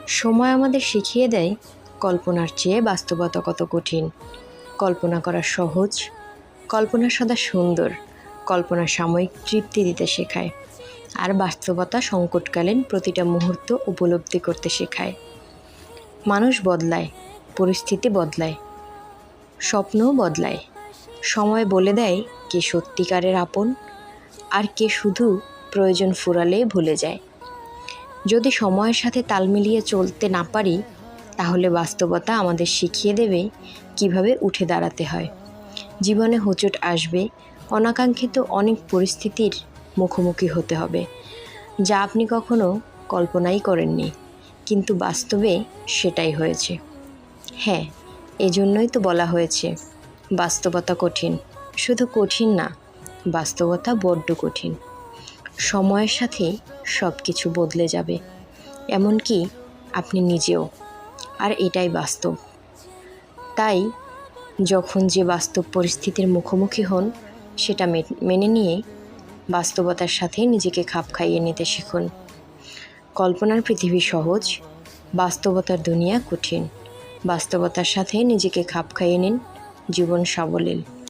সময় আমাদের শিখিয়ে দেয় কল্পনার চেয়ে বাস্তবতা কত কঠিন। কল্পনা করা সহজ, কল্পনা সদা সুন্দর, কল্পনা সাময়িক তৃপ্তি দিতে শেখায়, আর বাস্তবতা সংকটকালীন প্রতিটা মুহূর্ত উপলব্ধি করতে শেখায়। মানুষ বদলায়, পরিস্থিতি বদলায়, স্বপ্নও বদলায়। সময় বলে দেয় কে সত্যিকারের আপন আর কে শুধু প্রয়োজন ফুরালে ভুলে যায়। যদি সময়ের সাথে তাল মিলিয়ে চলতে না পারি, তাহলে বাস্তবতা আমাদের শিখিয়ে দেবে কিভাবে উঠে দাঁড়াতে হয়। জীবনে হোঁচট আসবে, অনাকাঙ্ক্ষিত অনেক পরিস্থিতির মুখোমুখি হতে হবে, যা আপনি কখনো কল্পনাই করেননি, কিন্তু বাস্তবে সেটাই হয়েছে। হ্যাঁ, এজন্যই তো বলা হয়েছে বাস্তবতা কঠিন। শুধু কঠিন না, বাস্তবতা বড্ড কঠিন। সময়ের সাথে সব কিছু বদলে যাবে, এমনকি আপনি নিজেও, আর এটাই বাস্তব। তাই যখন যে বাস্তব পরিস্থিতির মুখোমুখি হন, সেটা মেনে নিয়ে বাস্তবতার সাথে নিজেকে খাপ খাইয়ে নিতে শিখুন। কল্পনার পৃথিবী সহজ, বাস্তবতার দুনিয়া কঠিন। বাস্তবতার সাথে নিজেকে খাপ খাইয়ে নিন, জীবন সাবলীল।